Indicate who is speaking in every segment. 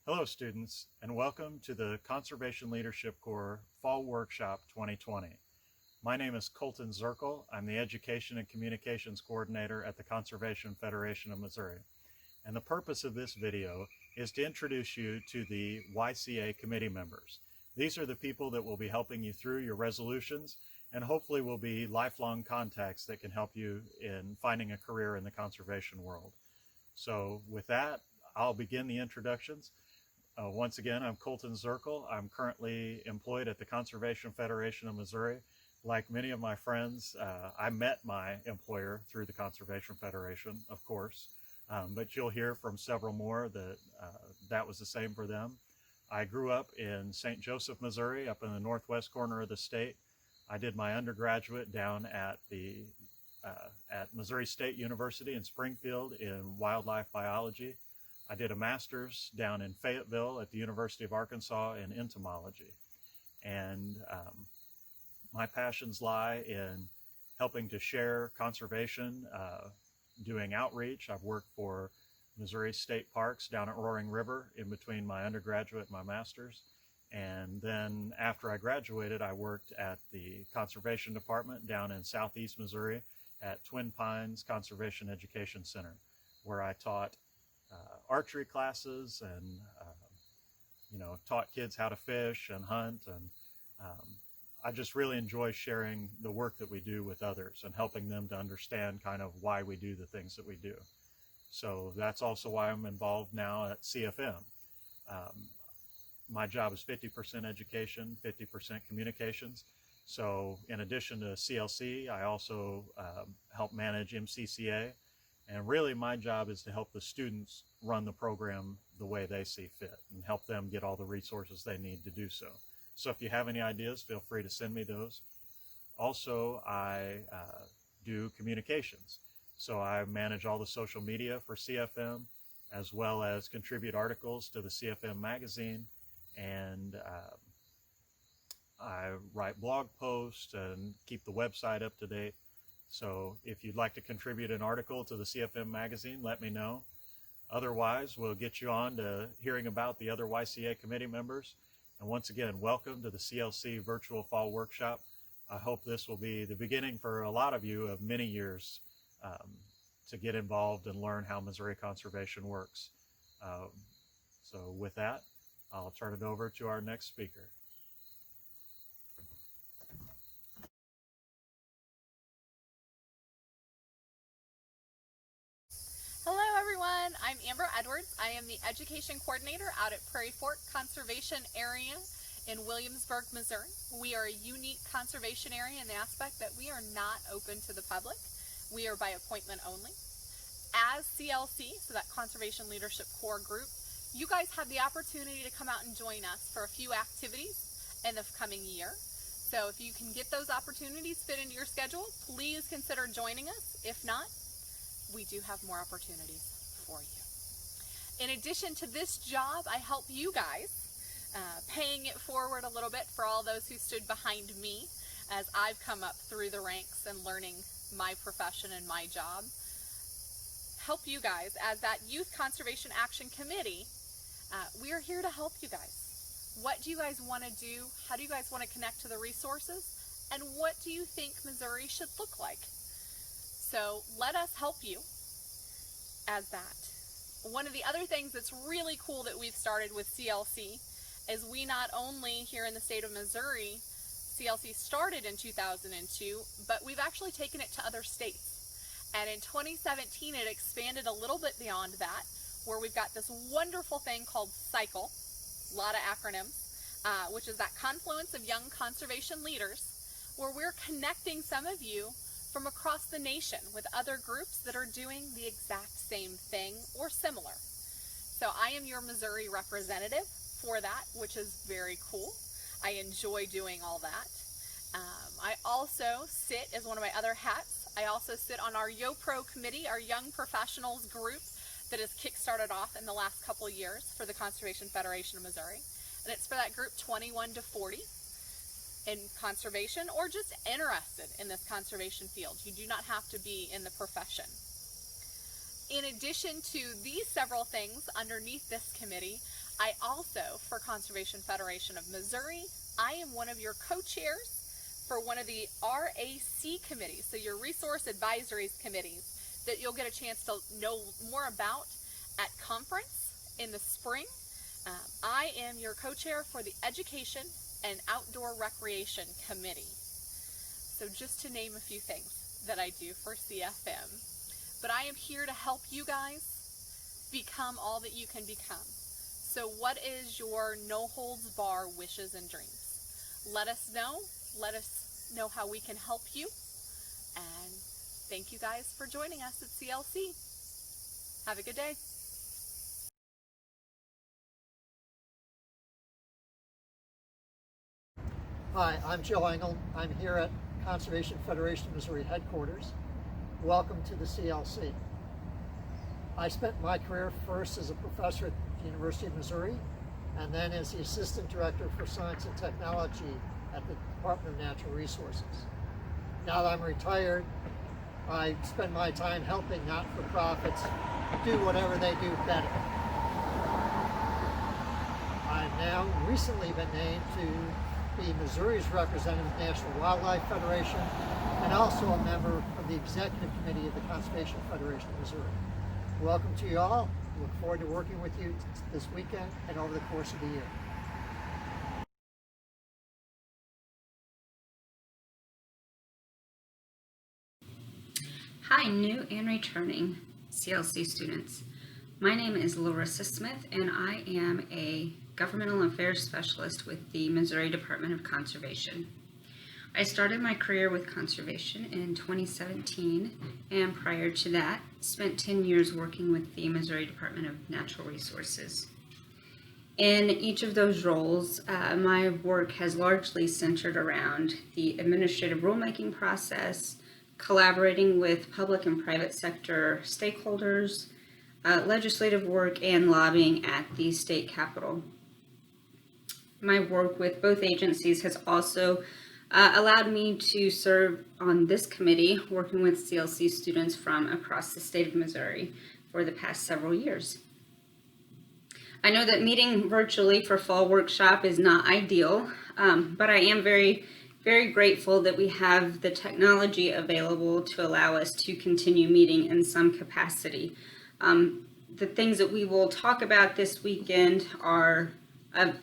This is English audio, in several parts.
Speaker 1: Hello students, and welcome to the Conservation Leadership Corps Fall Workshop 2020. My name is Colton Zirkel. I'm the Education and Communications Coordinator at the Conservation Federation of Missouri. And the purpose of this video is to introduce you to the YCA committee members. These are the people that will be helping you through your resolutions and hopefully will be lifelong contacts that can help you in finding a career in the conservation world. So with that, I'll begin the introductions. Once again, I'm Colton Zirkel. I'm currently employed at the Conservation Federation of Missouri. Like many of my friends, I met my employer through the Conservation Federation, of course, but you'll hear from several more that that was the same for them. I grew up in St. Joseph, Missouri, up in the northwest corner of the state. I did my undergraduate down at Missouri State University in Springfield in wildlife biology. I did a master's down in Fayetteville at the University of Arkansas in entomology. And my passions lie in helping to share conservation, doing outreach. I've worked for Missouri State Parks down at Roaring River in between my undergraduate and my master's. And then after I graduated, I worked at the Conservation Department down in Southeast Missouri at Twin Pines Conservation Education Center, where I taught archery classes and taught kids how to fish and hunt, and I just really enjoy sharing the work that we do with others and helping them to understand kind of why we do the things that we do. So that's also why I'm involved now at CFM. My job is 50% education, 50% communications. So in addition to CLC, I also help manage MCCA. And really my job is to help the students run the program the way they see fit and help them get all the resources they need to do so. So if you have any ideas, feel free to send me those. Also, I do communications. So I manage all the social media for CFM, as well as contribute articles to the CFM magazine. And I write blog posts and keep the website up to date. So if you'd like to contribute an article to the CFM magazine, let me know. Otherwise, we'll get you on to hearing about the other YCA committee members. And once again, welcome to the CLC Virtual Fall Workshop. I hope this will be the beginning for a lot of you of many years to get involved and learn how Missouri conservation works. So with that, I'll turn it over to our next speaker.
Speaker 2: Hello everyone, I'm Amber Edwards. I am the Education Coordinator out at Prairie Fork Conservation Area in Williamsburg, Missouri. We are a unique conservation area in the aspect that we are not open to the public. We are by appointment only. As CLC, so that Conservation Leadership Corps group, you guys have the opportunity to come out and join us for a few activities in the coming year. So if you can get those opportunities fit into your schedule, please consider joining us. If not, we do have more opportunities for you. In addition to this job, I help you guys, paying it forward a little bit for all those who stood behind me as I've come up through the ranks and learning my profession and my job. Help you guys as that Youth Conservation Action Committee. We are here to help you guys. What do you guys want to do? How do you guys want to connect to the resources? And what do you think Missouri should look like? So let us help you as that. One of the other things that's really cool that we've started with CLC is we not only here in the state of Missouri, CLC started in 2002, but we've actually taken it to other states. And in 2017, it expanded a little bit beyond that, where we've got this wonderful thing called CYCLE, a lot of acronyms, which is that confluence of young conservation leaders, where we're connecting some of you from across the nation with other groups that are doing the exact same thing or similar. So I am your Missouri representative for that, which is very cool. I enjoy doing all that. I also sit as one of my other hats. I also sit on our YoPro committee, our Young Professionals group that has kick-started off in the last couple of years for the Conservation Federation of Missouri. And it's for that group 21 to 40. In conservation or just interested in this conservation field. You do not have to be in the profession. In addition to these several things underneath this committee, I also, for Conservation Federation of Missouri, I am one of your co-chairs for one of the RAC committees, so your Resource Advisories committees, that you'll get a chance to know more about at conference in the spring. I am your co-chair for the Education and Outdoor Recreation Committee. So just to name a few things that I do for CFM. But I am here to help you guys become all that you can become. So what is your no holds bar wishes and dreams? Let us know. Let us know how we can help you. And thank you guys for joining us at CLC. Have a good day.
Speaker 3: Hi, I'm Joe Engel. I'm here at Conservation Federation of Missouri headquarters. Welcome to the CLC. I spent my career first as a professor at the University of Missouri and then as the Assistant Director for Science and Technology at the Department of Natural Resources. Now that I'm retired, I spend my time helping not-for-profits do whatever they do better. I've now recently been named to be Missouri's representative of the National Wildlife Federation and also a member of the Executive Committee of the Conservation Federation of Missouri. Welcome to you all. Look forward to working with you this weekend and over the course of the year.
Speaker 4: Hi, new and returning CLC students. My name is Larissa Smith, and I am a Governmental Affairs Specialist with the Missouri Department of Conservation. I started my career with conservation in 2017, and prior to that, spent 10 years working with the Missouri Department of Natural Resources. In each of those roles, my work has largely centered around the administrative rulemaking process, collaborating with public and private sector stakeholders, legislative work, and lobbying at the state capitol. My work with both agencies has also allowed me to serve on this committee, working with CLC students from across the state of Missouri for the past several years. I know that meeting virtually for fall workshop is not ideal, but I am very grateful that we have the technology available to allow us to continue meeting in some capacity. The things that we will talk about this weekend are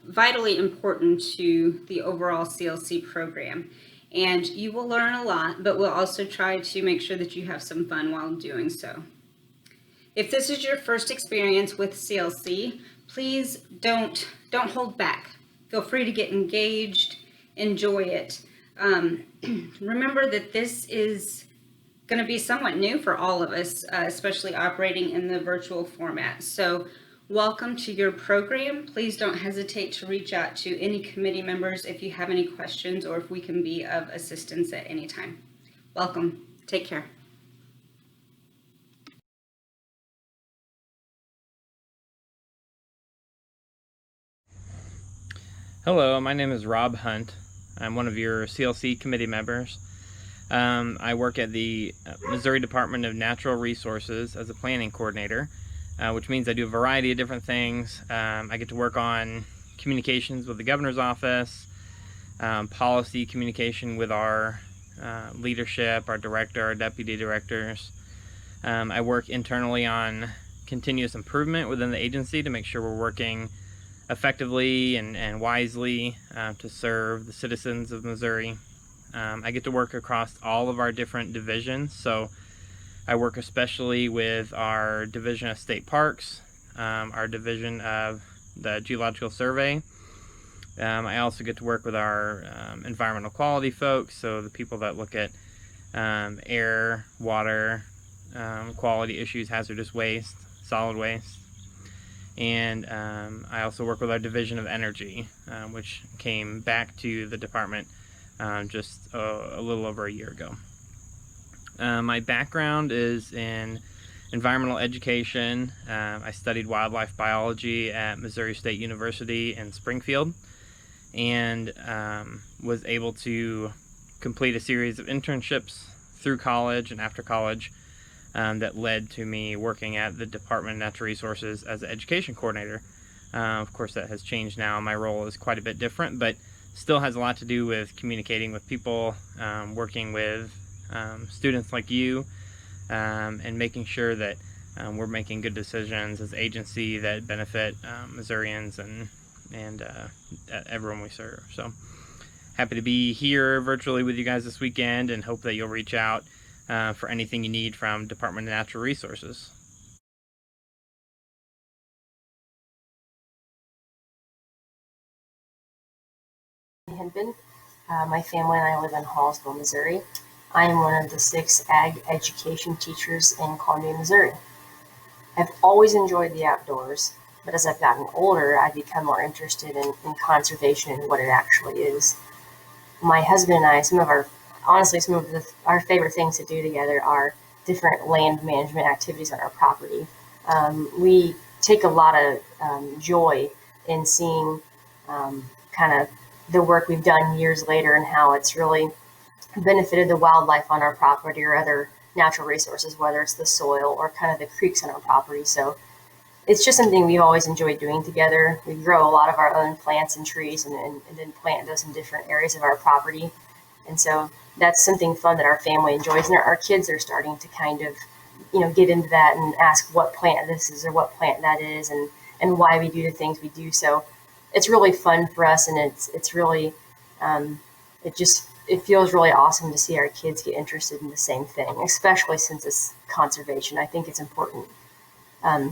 Speaker 4: vitally important to the overall CLC program. And you will learn a lot, but we'll also try to make sure that you have some fun while doing so. If this is your first experience with CLC, please don't hold back. Feel free to get engaged, enjoy it. Remember that this is going to be somewhat new for all of us, especially operating in the virtual format. So welcome to your program. Please don't hesitate to reach out to any committee members if you have any questions or if we can be of assistance at any time. Welcome. Take care.
Speaker 5: Hello, my name is Rob Hunt. I'm one of your CLC committee members. I work at the Missouri Department of Natural Resources as a planning coordinator, which means I do a variety of different things. I get to work on communications with the governor's office, policy communication with our leadership, our director, our deputy directors. I work internally on continuous improvement within the agency to make sure we're working effectively and wisely to serve the citizens of Missouri. I get to work across all of our different divisions, so I work especially with our Division of State Parks, our Division of the Geological Survey. I also get to work with our environmental quality folks, so the people that look at air, water, quality issues, hazardous waste, solid waste. And I also work with our Division of Energy, which came back to the department just a little over a year ago. My background is in environmental education. I studied wildlife biology at Missouri State University in Springfield and was able to complete a series of internships through college and after college that led to me working at the Department of Natural Resources as an education coordinator Of course, that has changed now. My role is quite a bit different, but still has a lot to do with communicating with people, working with students like you, and making sure that we're making good decisions as agency that benefit Missourians and everyone we serve. So happy to be here virtually with you guys this weekend, and hope that you'll reach out for anything you need from Department of Natural Resources.
Speaker 6: My family and I live in Hallsville, Missouri. I am one of the 6 ag education teachers in Columbia, Missouri. I've always enjoyed the outdoors, but as I've gotten older, I've become more interested in conservation and what it actually is. My husband and I, some of our favorite things to do together are different land management activities on our property. We take a lot of joy in seeing kind of the work we've done years later and how it's really benefited the wildlife on our property or other natural resources, whether it's the soil or kind of the creeks on our property. So it's just something we've always enjoyed doing together. We grow a lot of our own plants and trees and then plant those in different areas of our property. And so that's something fun that our family enjoys. And our kids are starting to kind of, get into that and ask what plant this is or what plant that is and why we do the things we do. So it's really fun for us, and it's really, it feels really awesome to see our kids get interested in the same thing, especially since it's conservation. I think it's important. How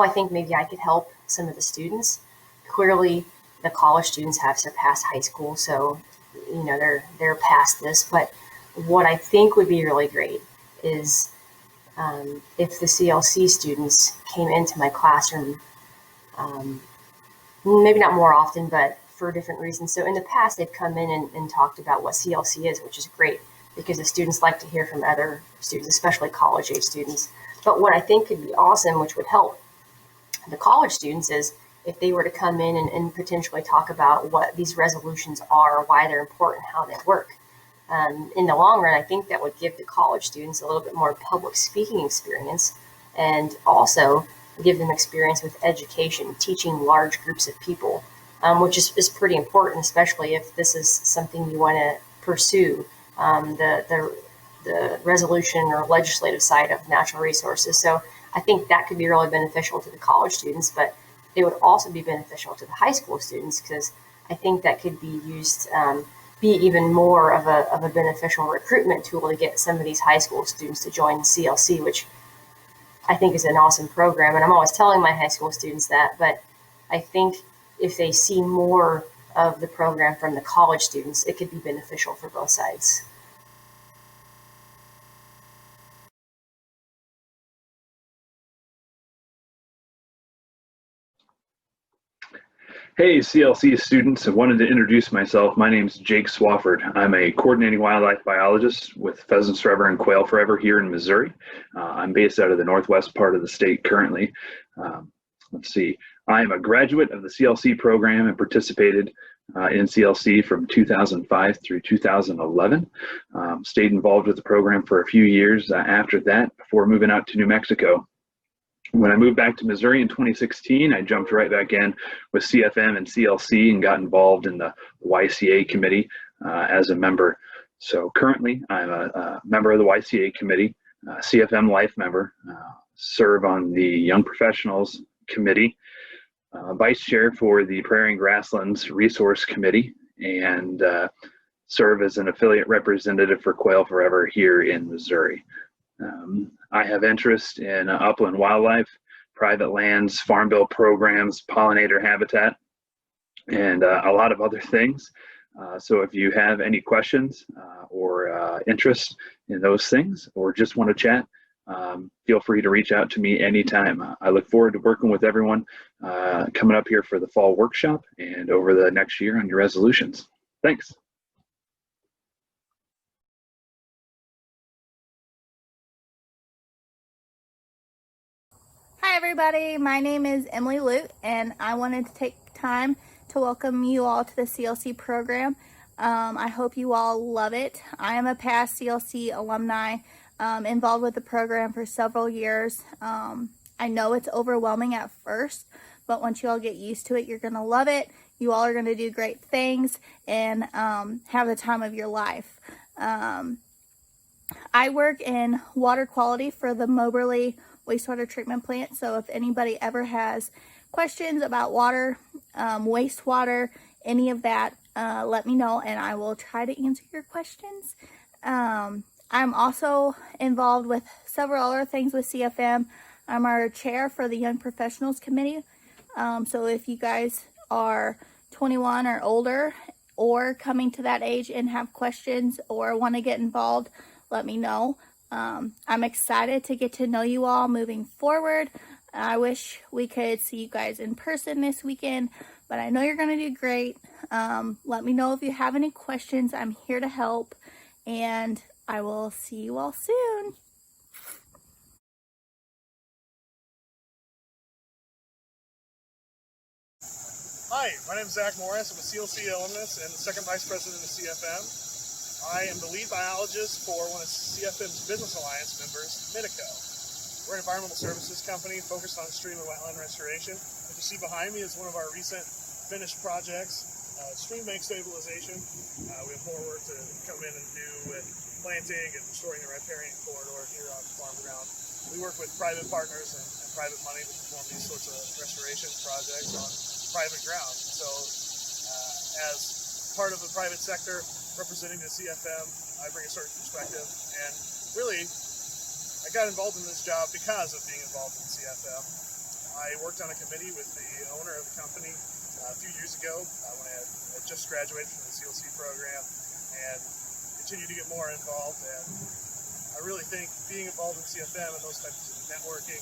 Speaker 6: I think maybe I could help some of the students. Clearly, the college students have surpassed high school, so they're past this. But what I think would be really great is if the CLC students came into my classroom. Maybe not more often, but for different reasons. So in the past, they've come in and talked about what CLC is, which is great because the students like to hear from other students, especially college-age students. But what I think could be awesome, which would help the college students, is if they were to come in and potentially talk about what these resolutions are, why they're important, how they work. In the long run, I think that would give the college students a little bit more public speaking experience, and also give them experience with education, teaching large groups of people, which is pretty important, especially if this is something you want to pursue, the resolution or legislative side of natural resources. So I think that could be really beneficial to the college students, but it would also be beneficial to the high school students, because I think that could be used, be even more of a beneficial recruitment tool to get some of these high school students to join the CLC, which I think is an awesome program. And I'm always telling my high school students that, but I think if they see more of the program from the college students, it could be beneficial for both sides.
Speaker 7: Hey, CLC students, I wanted to introduce myself. My name is Jake Swafford. I'm a coordinating wildlife biologist with Pheasants Forever and Quail Forever here in Missouri. I'm based out of the northwest part of the state currently. Let's see, I am a graduate of the CLC program and participated in CLC from 2005 through 2011. Stayed involved with the program for a few years after that before moving out to New Mexico. When I moved back to Missouri in 2016, I jumped right back in with CFM and CLC and got involved in the YCA committee as a member. So currently, I'm a member of the YCA committee, CFM life member, serve on the Young Professionals Committee, vice chair for the Prairie and Grasslands Resource Committee, and serve as an affiliate representative for Quail Forever here in Missouri. I have interest in upland wildlife, private lands, farm bill programs, pollinator habitat, and a lot of other things. So if you have any questions or interest in those things, or just want to chat, feel free to reach out to me anytime. I look forward to working with everyone coming up here for the fall workshop and over the next year on your resolutions. Thanks.
Speaker 8: Hi everybody, my name is Emily Lute, and I wanted to take time to welcome you all to the CLC program. I hope you all love it. I am a past CLC alumni, involved with the program for several years. I know it's overwhelming at first, but once you all get used to it, you're going to love it. You all are going to do great things and have the time of your life. I work in water quality for the Moberly wastewater treatment plant, so if anybody ever has questions about water, wastewater, any of that, let me know and I will try to answer your questions. I'm also involved with several other things with CFM. I'm our chair for the Young Professionals Committee. So if you guys are 21 or older or coming to that age and have questions or want to get involved, let me know. I'm excited to get to know you all moving forward. I wish we could see you guys in person this weekend, but I know you're going to do great. Let me know if you have any questions. I'm here to help, and I will see you all soon.
Speaker 9: Hi, my name is Zach Morris. I'm a CLC alumnus and the second vice president of CFM. I am the lead biologist for one of CFM's Business Alliance members, Minico. We're an environmental services company focused on stream and wetland restoration. What you see behind me is one of our recent finished projects, stream bank stabilization. We have more work to come in and do with planting and restoring the riparian corridor here on farm ground. We work with private partners and private money to perform these sorts of restoration projects on private ground. So as part of the private sector representing the CFM, I bring a certain perspective, and really I got involved in this job because of being involved in CFM. I worked on a committee with the owner of the company a few years ago when I had just graduated from the CLC program and continued to get more involved. And I really think being involved in CFM and those types of networking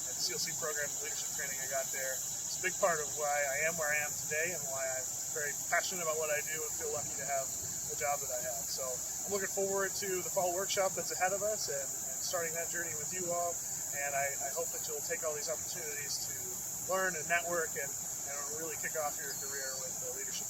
Speaker 9: and the CLC program and leadership training I got there is a big part of why I am where I am today and why I'm very passionate about what I do and feel lucky to have the job that I have. So I'm looking forward to the fall workshop that's ahead of us and starting that journey with you all. And I hope that you'll take all these opportunities to learn and network and really kick off your career with the leadership